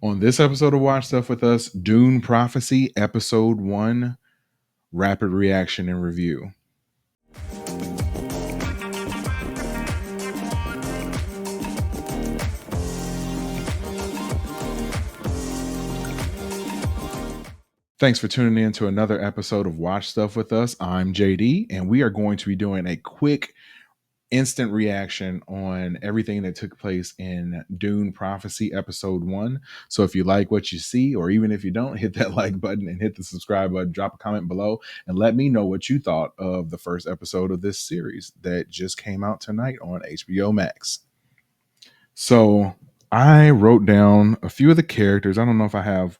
On this episode of Watch Stuff with Us, Dune Prophecy, Episode 1, Rapid Reaction and Review. Thanks for tuning in to another episode of Watch Stuff with Us. I'm JD, and we are going to be doing a quick instant reaction on everything that took place in Dune Prophecy Episode 1. So if you like what you see, or even if you don't, hit that like button and hit the subscribe button, drop a comment below, and let me know what you thought of the first episode of this series that just came out tonight on HBO Max. So I wrote down a few of the characters. I don't know if I have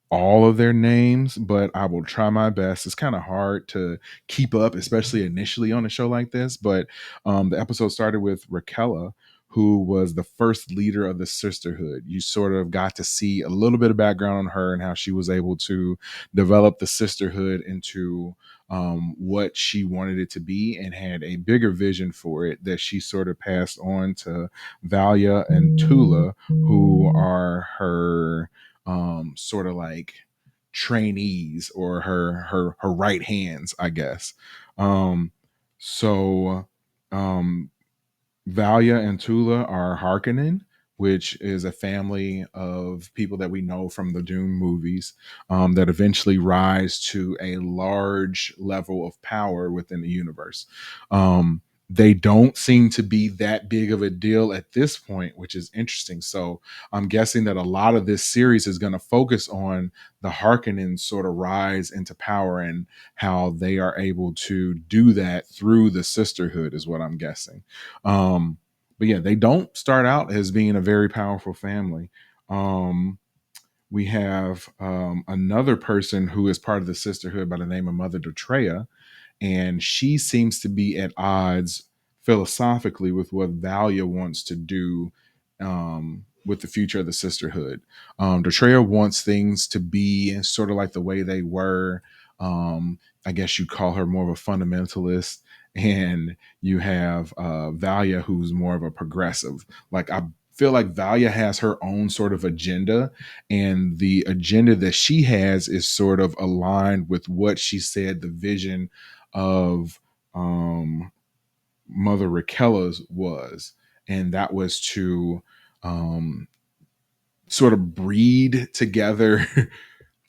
all of their names, but I will try my best. It's kind of hard to keep up, especially initially on a show like this. But the episode started with Raquella, who was the first leader of the sisterhood. You sort of got to see a little bit of background on her and how she was able to develop the sisterhood into what she wanted it to be, and had a bigger vision for it that she sort of passed on to Valia and Tula, who are her sort of like trainees, or her right hands, I guess. Um, so Valia and Tula are Harkonnen, which is a family of people that we know from the Dune movies, that eventually rise to a large level of power within the universe. They don't seem to be that big of a deal at this point, which is interesting. So I'm guessing that a lot of this series is going to focus on the Harkonnen sort of rise into power and how they are able to do that through the sisterhood, is what I'm guessing. But yeah, they don't start out as being a very powerful family. We have another person who is part of the sisterhood by the name of Mother Dotrea, and she seems to be at odds philosophically with what Valia wants to do with the future of the sisterhood. Dotrea wants things to be sort of like the way they were. I guess you call her more of a fundamentalist, and you have Valia, who's more of a progressive. Like, I feel like Valia has her own sort of agenda, and the agenda that she has is sort of aligned with what she said the vision of Mother Raquella's was, and that was to um, sort of breed together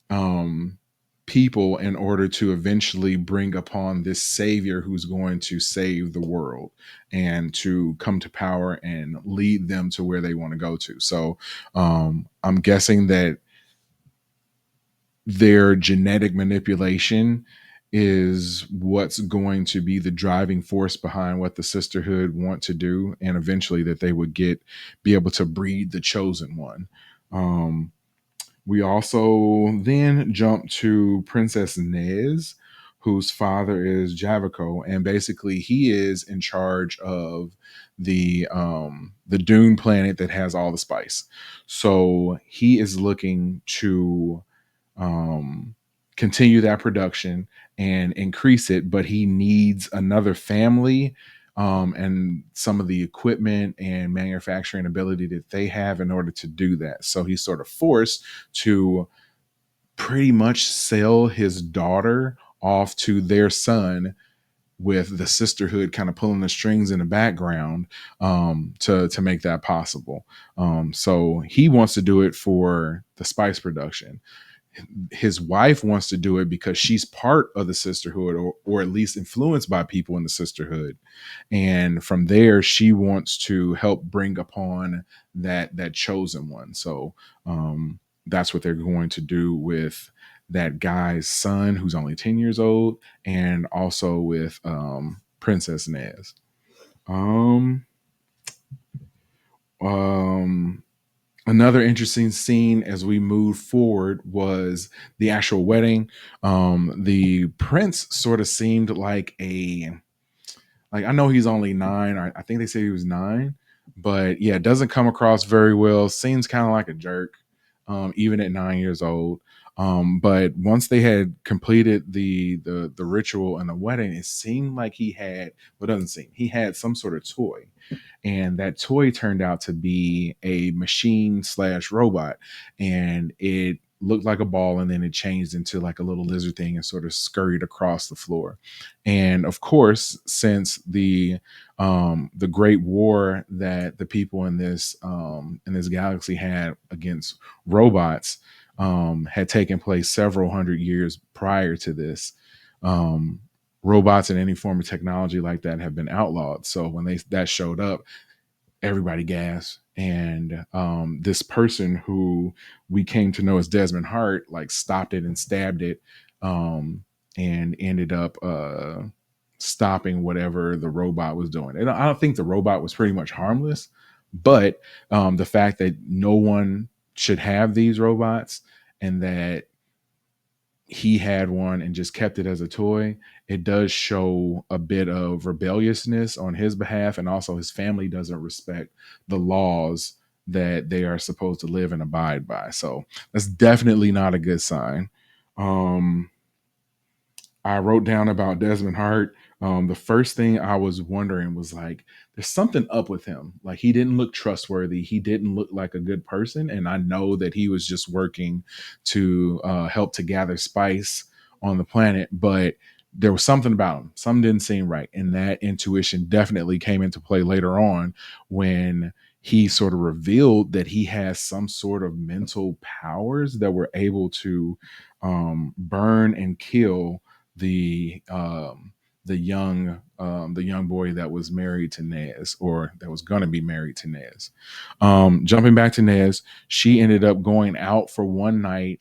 um, people in order to eventually bring upon this savior who's going to save the world and to come to power and lead them to where they want to go to. So I'm guessing that their genetic manipulation is what's going to be the driving force behind what the sisterhood want to do, and eventually that they would be able to breed the chosen one. We also then jump to Princess Nez, whose father is Javico, and basically he is in charge of the Dune planet that has all the spice. So he is looking to um, continue that production and increase it, but he needs another family and some of the equipment and manufacturing ability that they have in order to do that. So he's sort of forced to pretty much sell his daughter off to their son, with the sisterhood kind of pulling the strings in the background to make that possible. So he wants to do it for the spice production. His wife wants to do it because she's part of the sisterhood, or at least influenced by people in the sisterhood, and from there she wants to help bring upon that chosen one. So that's what they're going to do with that guy's son, who's only 10 years old, and also with Princess Nez. um um Another interesting scene as we move forward was the actual wedding. The prince sort of seemed like I know he's only 9. I think they said he was 9, but yeah, it doesn't come across very well. Seems kind of like a jerk. even at 9 years old. But once they had completed the ritual and the wedding, it seemed like he had, well, it doesn't seem, he had some sort of toy, and that toy turned out to be a machine slash robot, and it looked like a ball, and then it changed into like a little lizard thing and sort of scurried across the floor. And of course, since the great war that the people in this galaxy had against robots had taken place several hundred years prior to this, um, robots and any form of technology like that have been outlawed. So when they that showed up, everybody gasped. And this person who we came to know as Desmond Hart like stopped it and stabbed it, and ended up stopping whatever the robot was doing. And I don't think the robot was pretty much harmless, but the fact that no one should have these robots, and that he had one and just kept it as a toy, it does show a bit of rebelliousness on his behalf. And also, his family doesn't respect the laws that they are supposed to live and abide by. So that's definitely not a good sign. Um, I wrote down about Desmond Hart. The first thing I was wondering was like, there's something up with him. Like, he didn't look trustworthy. He didn't look like a good person. And I know that he was just working to help to gather spice on the planet, but there was something about him. Something didn't seem right. And that intuition definitely came into play later on when he sort of revealed that he has some sort of mental powers that were able to burn and kill the young boy that was married to Nez, or that was gonna be married to Nez. Jumping back to Nez, she ended up going out for one night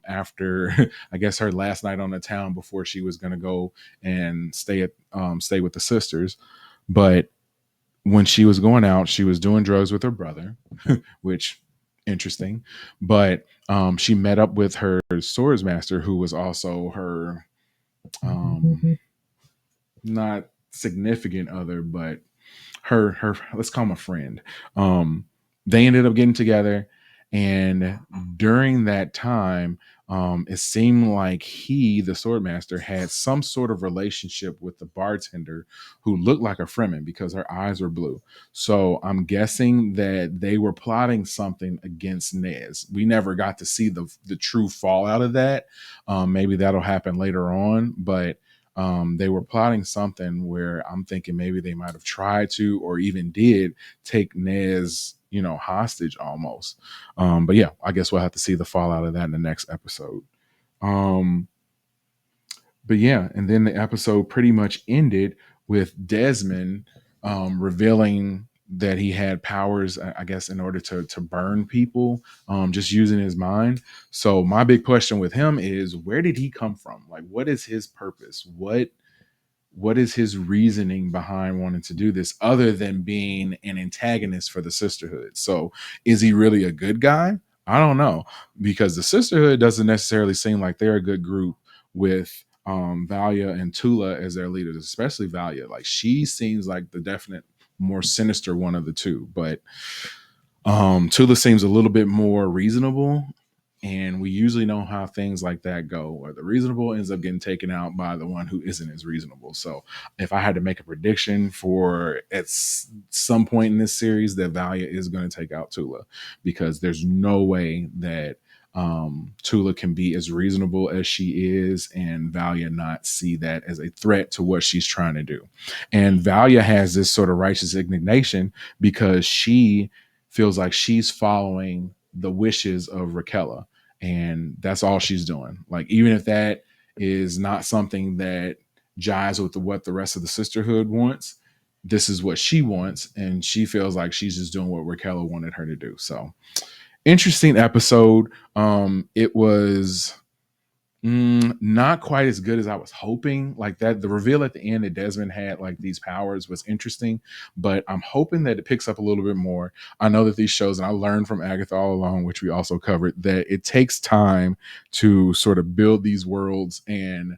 after I guess her last night on the town before she was gonna go and stay with the sisters. But when she was going out, she was doing drugs with her brother, which interesting. But she met up with her swords master, who was also her um not significant other, but her let's call him a friend. They ended up getting together, and during that time, it seemed like he, the swordmaster, had some sort of relationship with the bartender who looked like a Fremen because her eyes were blue. So I'm guessing that they were plotting something against Nez. We never got to see the true fallout of that. Maybe that'll happen later on, but they were plotting something where I'm thinking maybe they might have tried to, or even did, take Nez, hostage almost. But yeah, I guess we'll have to see the fallout of that in the next episode. Um, but yeah, and then the episode pretty much ended with Desmond revealing that he had powers, I guess, in order to burn people, just using his mind. So my big question with him is, where did he come from? Like, what is his purpose? What is his reasoning behind wanting to do this, other than being an antagonist for the sisterhood? So is he really a good guy? I don't know, because the sisterhood doesn't necessarily seem like they're a good group with Valia and Tula as their leaders, especially Valia. Like, she seems like the definite more sinister one of the two, but Tula seems a little bit more reasonable, and we usually know how things like that go, where the reasonable ends up getting taken out by the one who isn't as reasonable. So if I had to make a prediction for some point in this series, that Valia is going to take out Tula, because there's no way that Tula can be as reasonable as she is and Valia not see that as a threat to what she's trying to do. And Valia has this sort of righteous indignation because she feels like she's following the wishes of Raquella, and that's all she's doing. Like, even if that is not something that jives with what the rest of the sisterhood wants, this is what she wants, and she feels like she's just doing what Raquella wanted her to do. So interesting episode. It was not quite as good as I was hoping. Like, that the reveal at the end that Desmond had like these powers was interesting, but I'm hoping that it picks up a little bit more. I know that these shows, and I learned from Agatha all along, which we also covered, that it takes time to sort of build these worlds and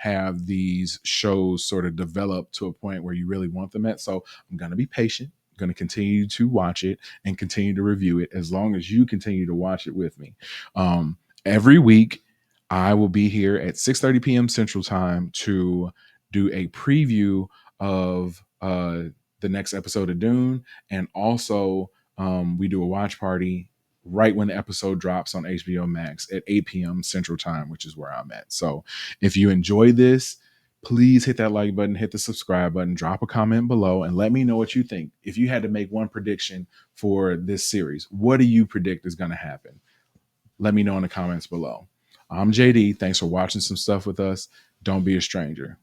have these shows sort of develop to a point where you really want them at. So I'm gonna be patient. going to continue to watch it and continue to review it as long as you continue to watch it with me. Every week, I will be here at 6:30 p.m. Central Time to do a preview of the next episode of Dune, and also we do a watch party right when the episode drops on HBO Max at 8 p.m. Central Time, which is where I'm at. So if you enjoy this, please hit that like button, hit the subscribe button, drop a comment below, and let me know what you think. If you had to make one prediction for this series, what do you predict is going to happen? Let me know in the comments below. I'm JD. Thanks for watching some stuff with us. Don't be a stranger.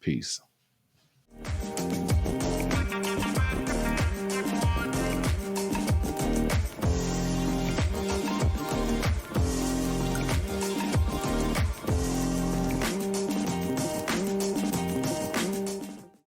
Peace.